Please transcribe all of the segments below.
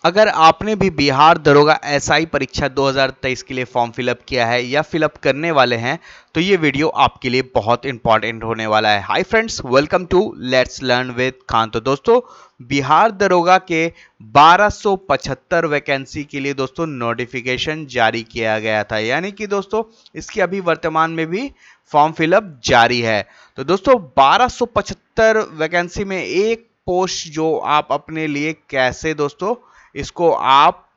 अगर आपने भी बिहार दरोगा एसआई परीक्षा 2023 के लिए फॉर्म फिलअप किया है या फिलअप करने वाले हैं तो ये वीडियो आपके लिए बहुत इंपॉर्टेंट होने वाला है। Hi friends, welcome to let's learn with Khan. तो दोस्तों, बिहार दरोगा के 1275 वैकेंसी के लिए दोस्तों नोटिफिकेशन जारी किया गया था, यानी कि दोस्तों इसकी अभी वर्तमान में भी फॉर्म फिलअप जारी है। तो दोस्तों 1275 वैकेंसी में एक पोस्ट जो आप अपने लिए कैसे दोस्तों इसको आप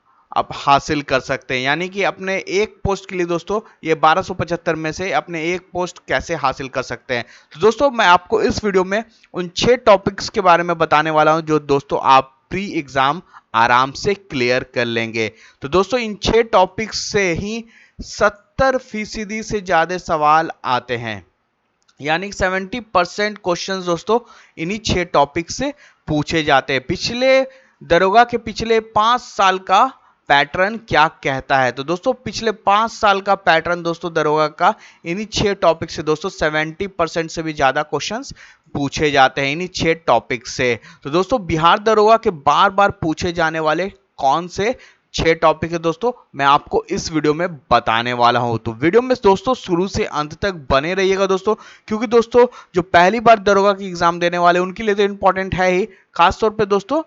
हासिल कर सकते हैं, यानी कि अपने एक पोस्ट के लिए दोस्तों ये 1275 में से अपने एक पोस्ट कैसे हासिल कर सकते हैं। तो दोस्तों मैं आपको इस वीडियो में उन 6 टॉपिक्स के बारे में बताने वाला हूं जो दोस्तों आप प्री एग्जाम आराम से क्लियर कर लेंगे। तो दोस्तों इन 6 टॉपिक्स से ही 70% से ज्यादा सवाल आते हैं, यानी 70% क्वेश्चन दोस्तों इन्हीं 6 टॉपिक से पूछे जाते हैं। पिछले दरोगा के पिछले 5 साल का पैटर्न क्या कहता है? तो दोस्तों पिछले 5 साल का पैटर्न दोस्तों दरोगा का इन्हीं 6 टॉपिक से दोस्तों 70% से भी ज्यादा क्वेश्चंस पूछे जाते हैं इन्हीं 6 टॉपिक से। तो दोस्तों बिहार दरोगा के बार बार पूछे जाने वाले कौन से 6 टॉपिक है दोस्तों मैं आपको इस वीडियो में बताने वाला हूं। तो वीडियो में दोस्तों शुरू से अंत तक बने रहिएगा दोस्तों, क्योंकि दोस्तों जो पहली बार दरोगा की एग्जाम देने वाले उनके लिए तो इंपॉर्टेंट है ही, खासतौर पे दोस्तों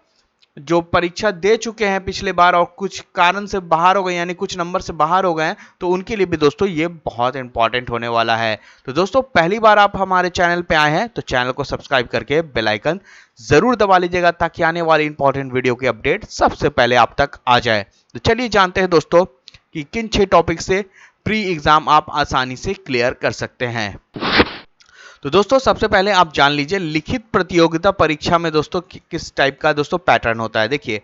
जो परीक्षा दे चुके हैं पिछले बार और कुछ कारण से बाहर हो गए, यानी कुछ नंबर से बाहर हो गए हैं, तो उनके लिए भी दोस्तों ये बहुत इंपॉर्टेंट होने वाला है। तो दोस्तों पहली बार आप हमारे चैनल पे आए हैं तो चैनल को सब्सक्राइब करके बेल आइकन जरूर दबा लीजिएगा ताकि आने वाली इंपॉर्टेंट वीडियो की अपडेट सबसे पहले आप तक आ जाए। तो चलिए जानते हैं दोस्तों कि किन 6 टॉपिक से प्री एग्जाम आप आसानी से क्लियर कर सकते हैं। तो दोस्तों सबसे पहले आप जान लीजिए लिखित प्रतियोगिता परीक्षा में दोस्तों किस टाइप का दोस्तों पैटर्न होता है। देखिए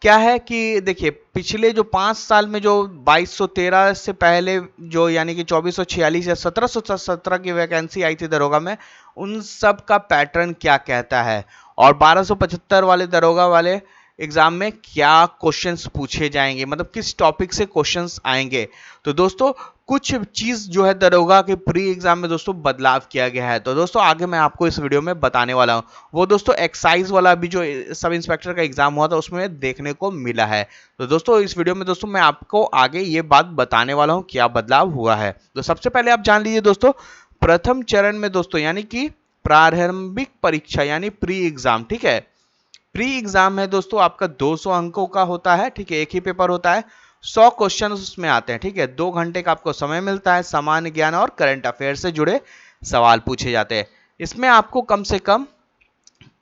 क्या है कि देखिए पिछले जो 5 साल में जो 2213 से पहले जो यानी कि 2446 या 1717 की वैकेंसी आई थी दरोगा में, उन सब का पैटर्न क्या कहता है और 1275 वाले दरोगा वाले एग्जाम में क्या क्वेश्चंस पूछे जाएंगे, मतलब किस टॉपिक से क्वेश्चंस आएंगे। तो दोस्तों कुछ चीज जो है दरोगा के प्री एग्जाम में दोस्तों बदलाव किया गया है, तो दोस्तों आगे मैं आपको इस वीडियो में बताने वाला हूं। वो दोस्तों एक्साइज वाला भी जो सब इंस्पेक्टर का एग्जाम हुआ था उसमें देखने को मिला है। तो दोस्तों इस वीडियो में दोस्तों मैं आपको आगे ये बात बताने वाला हूं क्या बदलाव हुआ है। तो सबसे पहले आप जान लीजिए दोस्तों प्रथम चरण में दोस्तों यानी कि प्रारंभिक परीक्षा यानी प्री एग्जाम, ठीक है। प्री एग्जाम है दोस्तों आपका 200 अंकों का होता है, ठीक है, एक ही पेपर होता है, 100 क्वेश्चन उसमें आते हैं, ठीक है। 2 घंटे का आपको समय मिलता है, सामान्य ज्ञान और करंट अफेयर से जुड़े सवाल पूछे जाते हैं। इसमें आपको कम से कम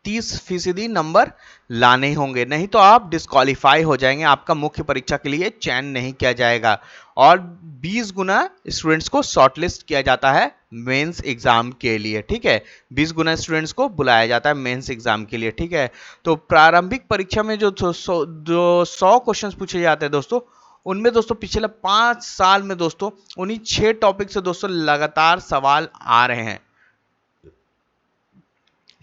30% नंबर लाने होंगे, नहीं तो आप डिस्क्वालीफाई हो जाएंगे, आपका मुख्य परीक्षा के लिए चयन नहीं किया जाएगा। और 20 गुना स्टूडेंट्स को शॉर्टलिस्ट किया जाता है मेंस एग्जाम के लिए, ठीक है। 20 गुना स्टूडेंट्स को बुलाया जाता है मेंस एग्जाम के लिए, ठीक है। तो प्रारंभिक परीक्षा में जो 100 क्वेश्चन पूछे जाते हैं दोस्तों, उनमें दोस्तों पिछले 5 साल में दोस्तों उन्हीं 6 टॉपिक से दोस्तों लगातार सवाल आ रहे हैं।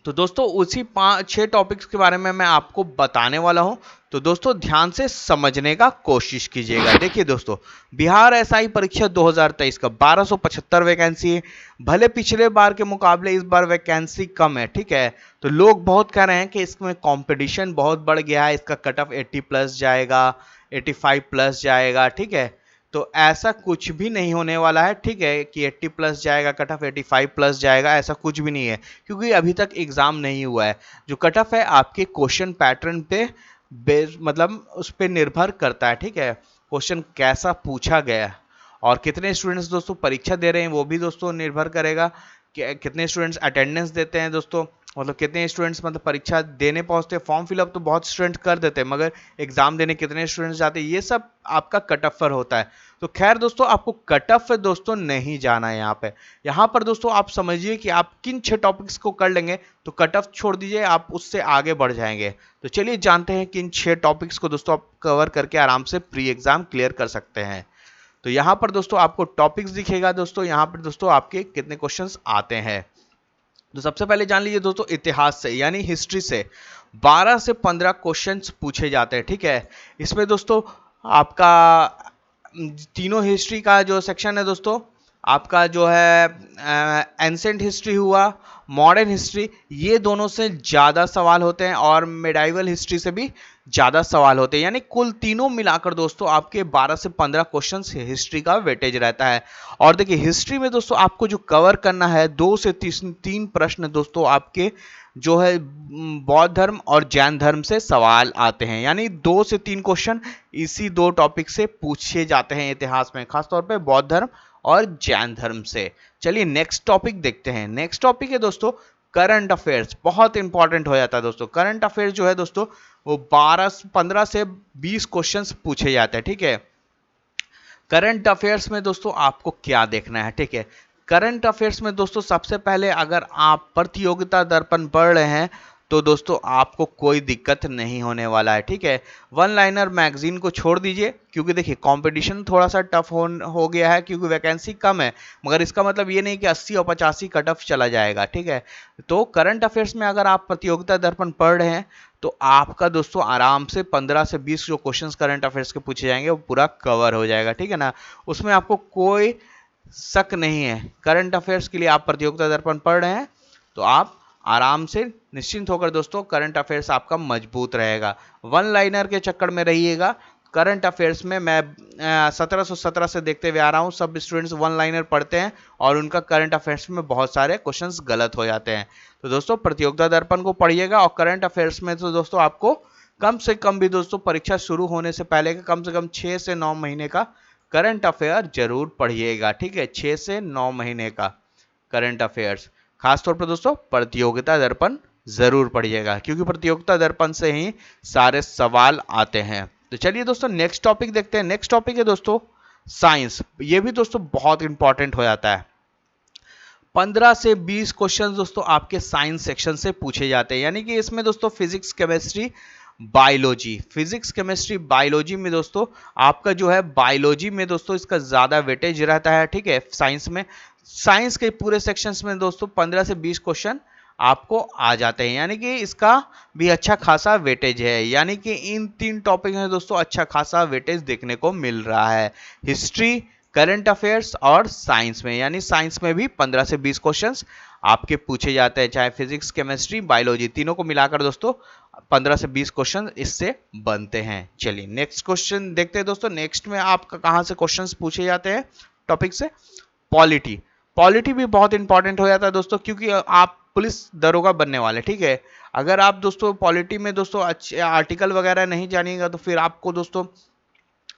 तो दोस्तों उसी 6 टॉपिक्स के बारे में मैं आपको बताने वाला हूं, तो दोस्तों ध्यान से समझने का कोशिश कीजिएगा। देखिए दोस्तों बिहार एसआई परीक्षा 2023 का 1275 वैकेंसी है, भले पिछले बार के मुकाबले इस बार वैकेंसी कम है, ठीक है। तो लोग बहुत कह रहे हैं कि इसमें कंपटीशन बहुत बढ़ गया है, इसका कट ऑफ 80 प्लस जाएगा, 85 प्लस जाएगा, ठीक है। तो ऐसा कुछ भी नहीं होने वाला है, ठीक है, कि 80 प्लस जाएगा कट ऑफ 85 प्लस जाएगा, ऐसा कुछ भी नहीं है, क्योंकि अभी तक एग्जाम नहीं हुआ है। जो कट ऑफ है आपके क्वेश्चन पैटर्न पे मतलब उस पर निर्भर करता है, ठीक है, क्वेश्चन कैसा पूछा गया और कितने स्टूडेंट्स दोस्तों परीक्षा दे रहे हैं वो भी दोस्तों निर्भर करेगा। कितने स्टूडेंट्स अटेंडेंस देते हैं दोस्तों, मतलब कितने स्टूडेंट्स मतलब परीक्षा देने पहुंचते हैं। फॉर्म फिलअप तो बहुत स्टूडेंट्स कर देते हैं, मगर एग्जाम देने कितने स्टूडेंट्स जाते हैं ये सब आपका कट ऑफ पर होता है। तो खैर दोस्तों आपको कट ऑफ दोस्तों नहीं जाना है यहाँ पर दोस्तों आप समझिए कि आप किन 6 टॉपिक्स को कर लेंगे तो कट ऑफ छोड़ दीजिए, आप उससे आगे बढ़ जाएंगे। तो चलिए जानते हैं कि इन 6 टॉपिक्स को दोस्तों आप कवर करके आराम से प्री एग्जाम क्लियर कर सकते हैं। तो यहाँ पर दोस्तों आपको टॉपिक्स दिखेगा दोस्तों, यहाँ पर दोस्तों आपके कितने क्वेश्चंस आते हैं। तो सबसे पहले जान लीजिए दोस्तों इतिहास से यानी हिस्ट्री से 12 से 15 क्वेश्चंस पूछे जाते हैं, ठीक है। इसमें दोस्तों आपका तीनों हिस्ट्री का जो सेक्शन है दोस्तों, आपका जो है एंसेंट हिस्ट्री हुआ, मॉडर्न हिस्ट्री, ये दोनों से ज़्यादा सवाल होते हैं और मेडाइवल हिस्ट्री से भी ज्यादा सवाल होते हैं, यानी कुल तीनों मिलाकर दोस्तों आपके 12 से 15 क्वेश्चन हिस्ट्री का वेटेज रहता है। और देखिए हिस्ट्री में दोस्तों आपको जो कवर करना है 2 से 3 प्रश्न दोस्तों आपके जो है बौद्ध धर्म और जैन धर्म से सवाल आते हैं, यानी 2 से 3 क्वेश्चन इसी दो टॉपिक से पूछे जाते हैं इतिहास में, खासतौर पे बौद्ध धर्म और जैन धर्म से। चलिए नेक्स्ट टॉपिक देखते हैं। नेक्स्ट टॉपिक है दोस्तों करंट अफेयर्स। बहुत इंपॉर्टेंट हो जाता है दोस्तों करंट अफेयर्स जो है दोस्तों, वो 15 से 20 क्वेश्चंस पूछे जाते हैं। ठीक है, करंट अफेयर्स में दोस्तों आपको क्या देखना है। ठीक है, करंट अफेयर्स में दोस्तों सबसे पहले अगर आप प्रतियोगिता दर्पण पढ़ रहे हैं तो दोस्तों आपको कोई दिक्कत नहीं होने वाला है। ठीक है, वन लाइनर मैगजीन को छोड़ दीजिए, क्योंकि देखिए कंपटीशन थोड़ा सा टफ हो गया है, क्योंकि वैकेंसी कम है, मगर इसका मतलब ये नहीं कि 80 और 85 कट ऑफ चला जाएगा। ठीक है, तो करंट अफेयर्स में अगर आप प्रतियोगिता दर्पण पढ़ रहे हैं तो आपका दोस्तों आराम से 15 से 20 जो क्वेश्चंस करंट अफेयर्स के पूछे जाएंगे वो पूरा कवर हो जाएगा। ठीक है ना, उसमें आपको कोई शक नहीं है। करंट अफेयर्स के लिए आप प्रतियोगिता दर्पण पढ़ रहे हैं तो आप आराम से निश्चिंत होकर दोस्तों करंट अफेयर्स आपका मजबूत रहेगा। वन लाइनर के चक्कर में रहिएगा। करंट अफेयर्स में मैं 1717 से देखते हुए आ रहा हूँ, सब स्टूडेंट्स वन लाइनर पढ़ते हैं और उनका करंट अफेयर्स में बहुत सारे क्वेश्चंस गलत हो जाते हैं। तो दोस्तों प्रतियोगिता दर्पण को पढ़िएगा, और करंट अफेयर्स में तो दोस्तों आपको कम से कम भी दोस्तों परीक्षा शुरू होने से पहले का कम से कम 6 से 9 महीने का करंट अफेयर जरूर पढ़िएगा। ठीक है, 6 से 9 महीने का करंट अफेयर्स, खासतौर पर दोस्तों प्रतियोगिता दर्पण जरूर पढ़िएगा, क्योंकि प्रतियोगिता दर्पण से ही सारे सवाल आते हैं। तो चलिए दोस्तों नेक्स्ट टॉपिक देखते हैं। नेक्स्ट टॉपिक है दोस्तों साइंस। ये भी दोस्तों बहुत इंपॉर्टेंट हो जाता है। 15 से 20 क्वेश्चन दोस्तों आपके साइंस सेक्शन से पूछे जाते हैं, यानी कि इसमें दोस्तों physics chemistry biology, physics chemistry biology में दोस्तों आपका जो है बायोलॉजी में दोस्तों इसका ज्यादा वेटेज रहता है। ठीक है, साइंस में, साइंस के पूरे सेक्शंस में दोस्तों 15 से 20 क्वेश्चन आपको आ जाते हैं, यानी कि इसका भी अच्छा खासा वेटेज है। यानी कि इन 3 टॉपिक में दोस्तों अच्छा खासा वेटेज देखने को मिल रहा है, हिस्ट्री, करंट अफेयर्स और साइंस में। यानी साइंस में भी 15 से 20 क्वेश्चंस आपके पूछे जाते हैं, चाहे फिजिक्स केमिस्ट्री बायोलॉजी, तीनों को मिलाकर दोस्तों 15 से 20 क्वेश्चन इससे बनते हैं। चलिए नेक्स्ट क्वेश्चन देखते हैं दोस्तों। नेक्स्ट में आपका कहां से क्वेश्चंस पूछे जाते हैं टॉपिक से, पॉलिटी। पॉलिटी भी बहुत इंपॉर्टेंट हो जाता है दोस्तों, क्योंकि आप पुलिस दरोगा बनने वाले। ठीक है, अगर आप दोस्तों पॉलिटी में दोस्तों अच्छे आर्टिकल वगैरह नहीं जानिएगा तो फिर आपको दोस्तों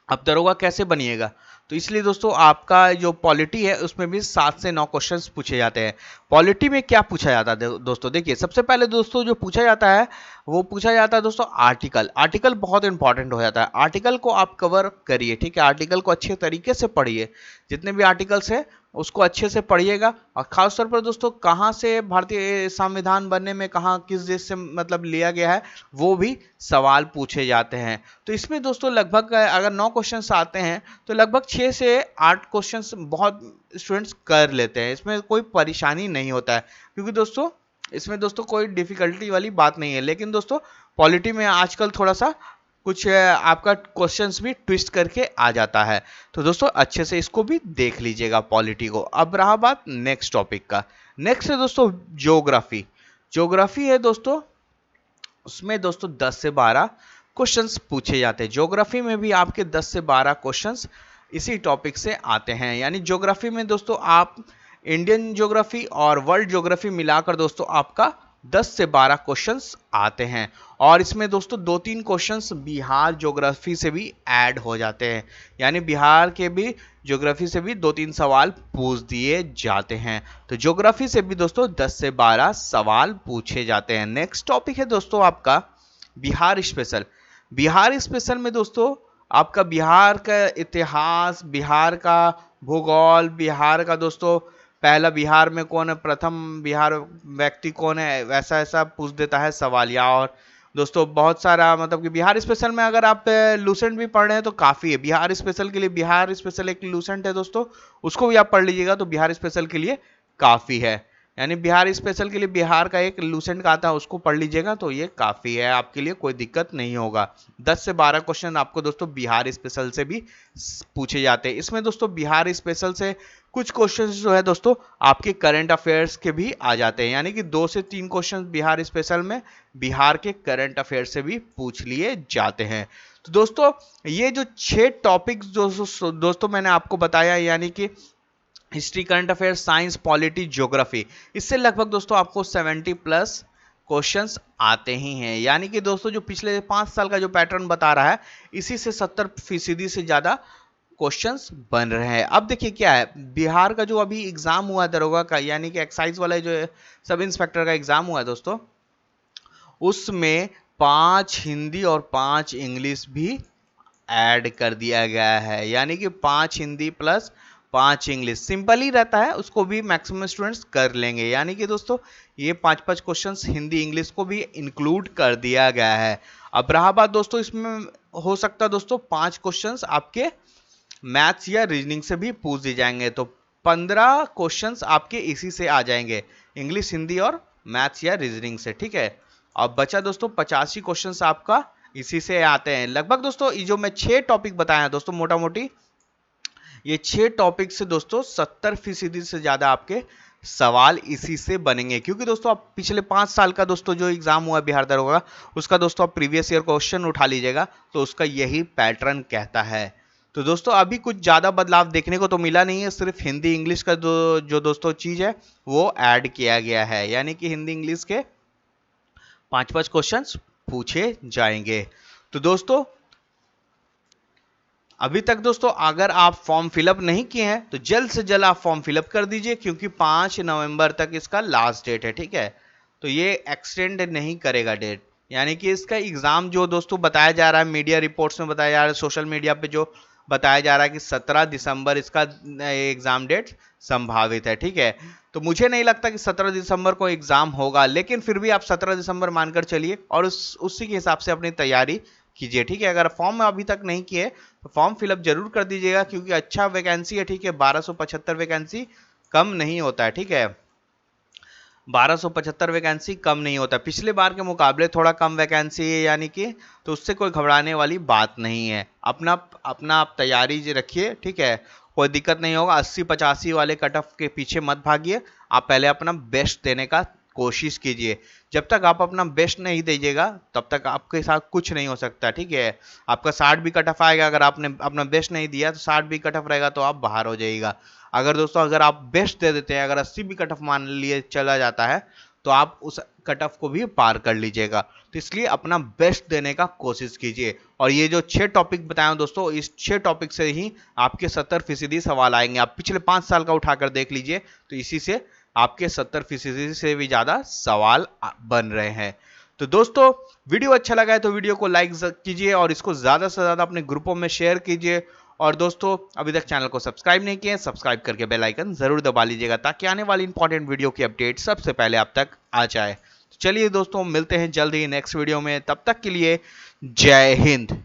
आप दरोगा कैसे बनिएगा। तो इसलिए दोस्तों आपका जो पॉलिटी है उसमें भी 7 से 9 क्वेश्चंस पूछे जाते हैं। पॉलिटी में क्या पूछा जाता है दोस्तों, देखिए सबसे पहले दोस्तों जो पूछा जाता है वो पूछा जाता है दोस्तों आर्टिकल। आर्टिकल बहुत इंपॉर्टेंट हो जाता है, आर्टिकल को आप कवर करिए। ठीक है, आर्टिकल को अच्छे तरीके से पढ़िए, जितने भी आर्टिकल्स है उसको अच्छे से पढ़िएगा। और खासतौर पर दोस्तों कहाँ से भारतीय संविधान बनने में कहाँ किस देश से मतलब लिया गया है वो भी सवाल पूछे जाते हैं। तो इसमें दोस्तों लगभग अगर 9 क्वेश्चंस आते हैं तो लगभग 6 से 8 क्वेश्चंस बहुत स्टूडेंट्स कर लेते हैं, इसमें कोई परेशानी नहीं होता है, क्योंकि दोस्तों इसमें दोस्तों कोई डिफिकल्टी वाली बात नहीं है। लेकिन दोस्तों पॉलिटी में आजकल थोड़ा सा कुछ आपका क्वेश्चंस भी ट्विस्ट करके आ जाता है, तो दोस्तों अच्छे से इसको भी देख लीजिएगा पॉलिटी को। अब रहा बात नेक्स्ट टॉपिक का। नेक्स्ट है दोस्तों ज्योग्राफी। ज्योग्राफी है दोस्तों, उसमें दोस्तों 10 से 12 क्वेश्चंस पूछे जाते हैं। ज्योग्राफी में भी आपके 10 से 12 क्वेश्चंस इसी टॉपिक से आते हैं, यानी ज्योग्राफी में दोस्तों आप इंडियन ज्योग्राफी और वर्ल्ड ज्योग्राफी मिलाकर दोस्तों आपका 10 से 12 क्वेश्चंस आते हैं। और इसमें दोस्तों 2-3 क्वेश्चंस बिहार ज्योग्राफी से भी ऐड हो जाते हैं, यानी बिहार के भी ज्योग्राफी से भी 2-3 सवाल पूछ दिए जाते हैं। तो ज्योग्राफी से भी दोस्तों 10 से 12 सवाल पूछे जाते हैं। नेक्स्ट टॉपिक है दोस्तों आपका बिहार स्पेशल। बिहार स्पेशल में दोस्तों आपका बिहार का इतिहास, बिहार का भूगोल, बिहार का दोस्तों पहला बिहार में कौन है, प्रथम बिहार व्यक्ति कौन है, वैसा ऐसा पूछ देता है सवाल। या और दोस्तों बहुत सारा मतलब कि बिहार स्पेशल में अगर आप लूसेंट भी पढ़ रहे हैं तो काफ़ी है। बिहार स्पेशल के लिए, बिहार स्पेशल एक लूसेंट है दोस्तों, उसको भी आप पढ़ लीजिएगा तो बिहार स्पेशल के लिए काफ़ी है। यानी बिहार स्पेशल के लिए बिहार का एक लूसेंट का आता है उसको पढ़ लीजिएगा तो ये काफ़ी है, आपके लिए कोई दिक्कत नहीं होगा। 10 से 12 क्वेश्चन आपको दोस्तों बिहार स्पेशल से भी पूछे जाते हैं। इसमें दोस्तों बिहार स्पेशल से कुछ क्वेश्चंस जो है दोस्तों आपके करंट अफेयर्स के भी आ जाते हैं, यानी कि 2 से 3 क्वेश्चंस बिहार स्पेशल में बिहार के करंट अफेयर से भी पूछ लिए जाते हैं। तो दोस्तों ये जो 6 टॉपिक्स दोस्तों मैंने आपको बताया, यानी कि history, current affair, science, polity, geography, इससे लगभग दोस्तों आपको 70 प्लस क्वेश्चंस आते ही हैं। यानी कि दोस्तों जो पिछले 5 साल का जो पैटर्न बता रहा है, इसी से 70% से ज्यादा क्वेश्चंस बन रहे हैं। अब देखिए क्या है, बिहार का जो अभी एग्जाम हुआ दरोगा का, यानी कि एक्साइज वाला जो सब इंस्पेक्टर का एग्जाम हुआ दोस्तों, उसमें 5 हिंदी और 5 इंग्लिश भी ऐड कर दिया गया है। यानी कि 5 हिंदी प्लस 5 इंग्लिश, सिंपल ही रहता है, उसको भी मैक्सिमम स्टूडेंट्स कर लेंगे। यानी कि दोस्तों ये 5-5 क्वेश्चंस हिंदी इंग्लिश को भी इंक्लूड कर दिया गया है। अब रहा बात दोस्तों, इसमें हो सकता है दोस्तों 5 क्वेश्चंस आपके मैथ्स या रीजनिंग से भी पूछ दिए जाएंगे, तो 15 क्वेश्चंस आपके इसी से आ जाएंगे, इंग्लिश, हिंदी और मैथ्स या रीजनिंग से, ठीक है। अब बचा दोस्तों 85 क्वेश्चंस आपका इसी से आते हैं। लगभग दोस्तों ये जो मैं 6 टॉपिक बताया है दोस्तों, मोटा मोटी ये 6 टॉपिक से दोस्तों 70% से ज्यादा आपके सवाल इसी से बनेंगे, क्योंकि दोस्तों आप पिछले 5 साल का दोस्तों जो एग्जाम हुआ बिहार दरोगा, उसका दोस्तों आप प्रीवियस ईयर क्वेश्चन उठा लीजिएगा, तो उसका यही पैटर्न कहता है। तो दोस्तों अभी कुछ ज्यादा बदलाव देखने को तो मिला नहीं है, सिर्फ हिंदी इंग्लिश का जो दोस्तों चीज है वो ऐड किया गया है, यानी कि हिंदी इंग्लिश के 5-5 क्वेश्चंस पूछे जाएंगे। तो दोस्तों अभी तक दोस्तों अगर आप फॉर्म फिलअप नहीं किए हैं तो जल्द से जल्द आप फॉर्म फिलअप कर दीजिए, क्योंकि 5 नवंबर तक इसका लास्ट डेट है, ठीक है। तो ये एक्सटेंड नहीं करेगा डेट, यानी कि इसका एग्जाम जो दोस्तों बताया जा रहा है, मीडिया रिपोर्ट्स में बताया जा रहा है, सोशल मीडिया पे जो बताया जा रहा है कि 17 दिसंबर इसका एग्जाम डेट संभावित है, ठीक है। तो मुझे नहीं लगता कि 17 दिसंबर को एग्जाम होगा, लेकिन फिर भी आप 17 दिसंबर मानकर चलिए और उसी के हिसाब से अपनी तैयारी कीजिए, ठीक है। अगर फॉर्म अभी तक नहीं किए तो फॉर्म फिलअप जरूर कर दीजिएगा, क्योंकि अच्छा वैकेंसी है, ठीक है। 1275 वैकेंसी कम नहीं होता है, ठीक है। 1275 वैकेंसी कम नहीं होता, पिछले बार के मुकाबले थोड़ा कम वैकेंसी है, यानी कि तो उससे कोई घबराने वाली बात नहीं है। अपना अपना आप तैयारी रखिए, ठीक है, कोई दिक्कत नहीं होगा। 80-85 वाले कट ऑफ के पीछे मत भागिए, आप पहले अपना बेस्ट देने का कोशिश कीजिए। जब तक आप अपना बेस्ट नहीं दीजिएगा तब तक आपके साथ कुछ नहीं हो सकता, ठीक है। आपका 60 भी कट ऑफ आएगा, अगर आपने अपना बेस्ट नहीं दिया तो 60 भी कट ऑफ रहेगा, तो आप बाहर हो जाइएगा। अगर दोस्तों अगर आप बेस्ट दे देते हैं, अगर 80 भी कट ऑफ मान लिए चला जाता है, तो आप उस कट ऑफ को भी पार कर लीजिएगा। तो इसलिए अपना बेस्ट देने का कोशिश कीजिए। और ये जो 6 टॉपिक बताए दोस्तों, इस 6 टॉपिक से ही आपके 70% सवाल आएंगे। आप पिछले 5 साल का उठाकर देख लीजिए, तो इसी से आपके 70% से भी ज्यादा सवाल बन रहे हैं। तो दोस्तों वीडियो अच्छा लगा है तो वीडियो को लाइक कीजिए और इसको ज्यादा से ज्यादा अपने ग्रुपों में शेयर कीजिए। और दोस्तों अभी तक चैनल को सब्सक्राइब नहीं किए, सब्सक्राइब करके बेल आइकन जरूर दबा लीजिएगा, ताकि आने वाली इंपॉर्टेंट वीडियो की अपडेट सबसे पहले आप तक आ जाए। तो चलिए दोस्तों मिलते हैं जल्द ही नेक्स्ट वीडियो में, तब तक के लिए जय हिंद।